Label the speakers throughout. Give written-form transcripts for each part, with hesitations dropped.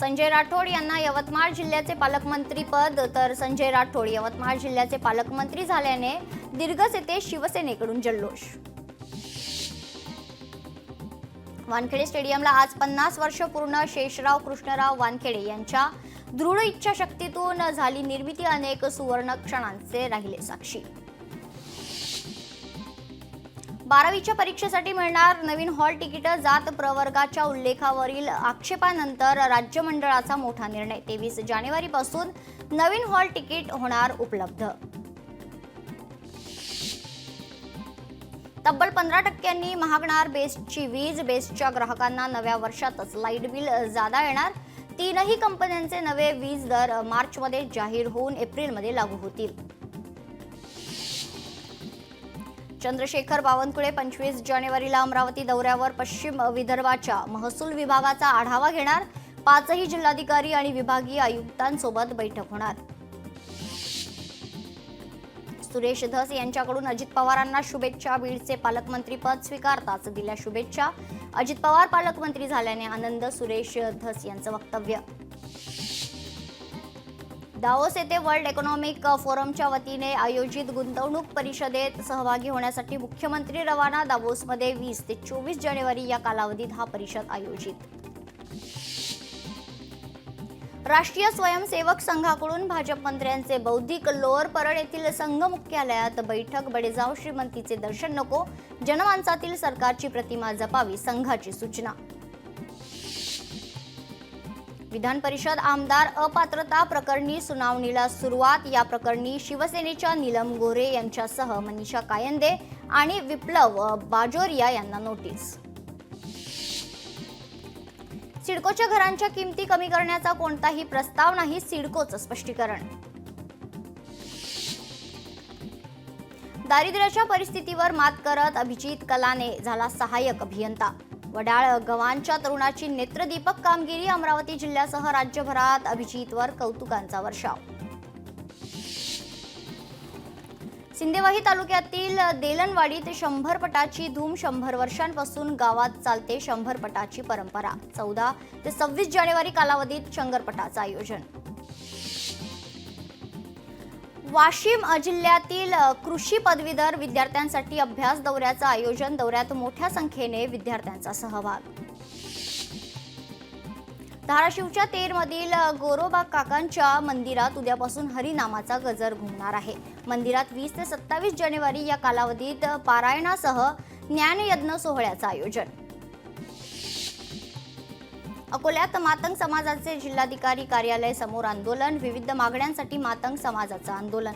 Speaker 1: संजय राठोड यांना यवतमाळ जिल्ह्याचे पालकमंत्री पद, तर संजय राठोड यवतमाळ जिल्ह्याचे पालकमंत्री झाल्याने दिग्रस येथे शिवसेनेकडून जल्लोष। वानखेडे स्टेडियमला आज 50 वर्ष पूर्ण। शेषराव कृष्णराव वानखेडे यांच्या दृढ इच्छाशक्तीतून झाली निर्मिती, अनेक सुवर्ण क्षणांचे राहिले साक्षी। 12वीच्या परीक्षेसाठी मिळणार नवीन हॉल तिकीट। जात प्रवर्गाच्या उल्लेखावरील आक्षेपानंतर राज्य मंडळाचा मोठा निर्णय। 23 जानेवारीपासून नवीन हॉल तिकीट होणार उपलब्ध। तब्बल 15% महागणार बेस्टची वीज। बेस्टच्या ग्राहकांना नव्या वर्षातच लाईट बिल जादा येणार। तीनही कंपन्यांचे नवे वीज दर मार्चमध्ये जाहीर होऊन एप्रिलमध्ये लागू होतील। चंद्रशेखर बावनकुळे 25 जानेवारीला अमरावती दौऱ्यावर। पश्चिम विदर्भाच्या महसूल विभागाचा आढावा घेणार। 5ही जिल्हाधिकारी आणि विभागीय आयुक्तांसोबत बैठक होणार। सुरेश धस यांच्याकडून अजित पवारांना शुभेच्छा। बीडचे पालकमंत्री पद स्वीकारताच दिल्या शुभेच्छा। अजित पवार पालकमंत्री झाल्याने आनंद, सुरेश धस यांचं वक्तव्य। दावोस येथे वर्ल्ड इकॉनॉमिक फोरमच्या वतीने आयोजित गुंतवणूक परिषदेत सहभागी होण्यासाठी मुख्यमंत्री रवाना। दावोसमध्ये 20 ते 24 जानेवारी या कालावधीत हा परिषद आयोजित। राष्ट्रीय स्वयंसेवक संघाकडून भाजप मंत्र्यांचे बौद्धिक। लोअर परळ येथील संघ मुख्यालयात बैठक। बडेजाव श्रीमंतीचे दर्शन नको, जनमानसातील सरकारची प्रतिमा जपावी, संघाची सूचना। विधान परिषद आमदार अपात्रता प्रकरणी सुनावणीला सुरुवात। या प्रकरणी शिवसेनेच्या नीलम गोरे यांच्यासह मनीषा कायंदे आणि विप्लव बाजोरिया यांना नोटीस। सिडकोच्या घरांच्या किमती कमी करण्याचा कोणताही प्रस्ताव नाही, सिडकोचं स्पष्टीकरण। दारिद्र्याच्या परिस्थितीवर मात करत अभिजित कलाने झाला सहाय्यक अभियंता। वडाळ गव्हाणच्या तरुणाची नेत्रदीपक कामगिरी। अमरावती जिल्ह्यासह राज्यभरात अभिजितवर कौतुकांचा वर्षाव। सिंदेवाही तालुक्यातील देलनवाडीत 100 पटाची धूम। 100 वर्षांपासून गावात चालते 100 पटाची परंपरा। 14 ते 26 जानेवारी कालावधीत शंकरपटाचं आयोजन। वाशिम जिल्ह्यातील कृषी पदवीधर विद्यार्थ्यांसाठी अभ्यास दौऱ्याचं आयोजन। दौऱ्यात मोठ्या संख्येने विद्यार्थ्यांचा सहभाग। धाराशिवच्या तेरमधील गोरोबा काकांच्या मंदिरात उद्यापासून हरिनामाचा गजर घुमणार आहे। मंदिरात 20 ते 27 जानेवारी या कालावधीत पारायणासह ज्ञानयज्ञ सोहळ्याचं आयोजन। अकोल्यात मातंग समाजाचे जिल्हाधिकारी कार्यालय समोर आंदोलन। विविध मागण्यांसाठी मातंग समाजाचं आंदोलन।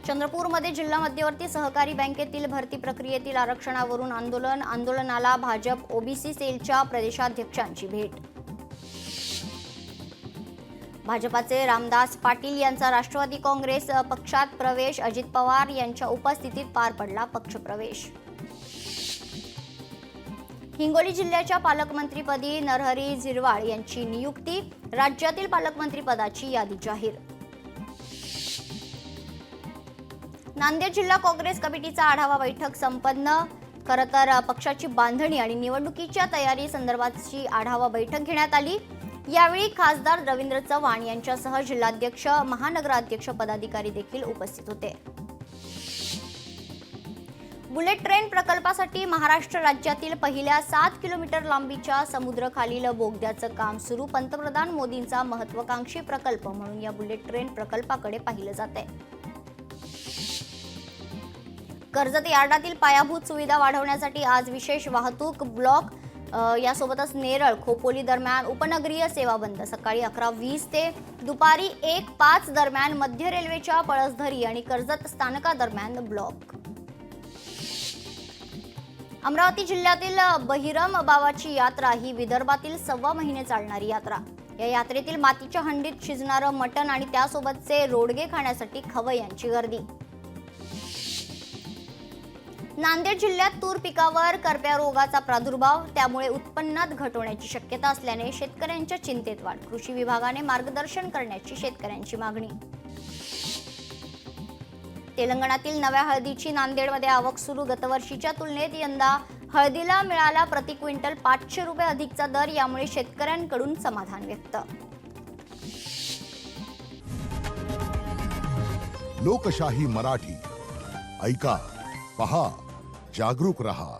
Speaker 1: चंद्रपूरमध्ये जिल्हा मध्यवर्ती सहकारी बँकेतील भरती प्रक्रियेतील आरक्षणावरून आंदोलन। आंदोलनाला भाजप ओबीसी सेलच्या प्रदेशाध्यक्षांची भेट। भाजपाचे रामदास पाटील यांचा राष्ट्रवादी काँग्रेस पक्षात प्रवेश। अजित पवार यांच्या उपस्थितीत पार पडला पक्षप्रवेश। हिंगोली जिल्ह्याच्या पालकमंत्रीपदी नरहरी झिरवाळ यांची नियुक्ती। राज्यातील पालकमंत्रीपदाची यादी जाहीर। नांदेड जिल्हा काँग्रेस कमिटीचा आढावा बैठक संपन्न। खरं तर पक्षाची बांधणी आणि निवडणुकीच्या तयारी संदर्भातची आढावा बैठक घेण्यात आली। यावेळी खासदार रवींद्र चव्हाण यांच्यासह जिल्हाध्यक्ष, महानगराध्यक्ष पदाधिकारी देखील उपस्थित होते। बुलेट ट्रेन प्रकल्पासाठी महाराष्ट्र राज्यातील पहिल्या 7 किलोमीटर लांबीच्या समुद्रखालील बोगद्याचं काम सुरू। पंतप्रधान मोदींचा महत्त्वाकांक्षी प्रकल्प म्हणून या बुलेट ट्रेन प्रकल्पाकडे पाहिलं जातंय। कर्जत यार्डातील पायाभूत सुविधा वाढवण्यासाठी आज विशेष वाहतूक ब्लॉक। यासोबतच नेरळ खोपोली दरम्यान उपनगरीय सेवा बंद। सकाळी 11:20 ते दुपारी 1:05 दरम्यान मध्य रेल्वेच्या पळसधरी आणि कर्जत स्थानकादरम्यान ब्लॉक। अमरावती जिल्ह्यातील बहिरम बावाची यात्रा ही विदर्भातील 1.25 महिने चालणारी यात्रा। या यात्रेतील मातीच्या हंडीत शिजणारं मटण आणि त्यासोबतचे रोडगे खाण्यासाठी खवय्यांची गर्दी। नांदेड जिल्ह्यात तूर पिकावर करप्या रोगाचा प्रादुर्भाव, त्यामुळे उत्पन्नात घट होण्याची शक्यता असल्याने शेतकऱ्यांच्या चिंतेत वाढ। कृषी विभागाने मार्गदर्शन करण्याची शेतकऱ्यांची मागणी। तेलंगणातील नव्या हळदीची नांदेडमध्ये आवक सुरू। गतवर्षीच्या तुलनेत यंदा हळदीला मिळाला प्रति क्विंटल 500 रुपये अधिकचा दर, यामुळे शेतकऱ्यांकडून समाधान व्यक्त.
Speaker 2: लोकशाही मराठी ऐका, पहा, जागरूक रहा.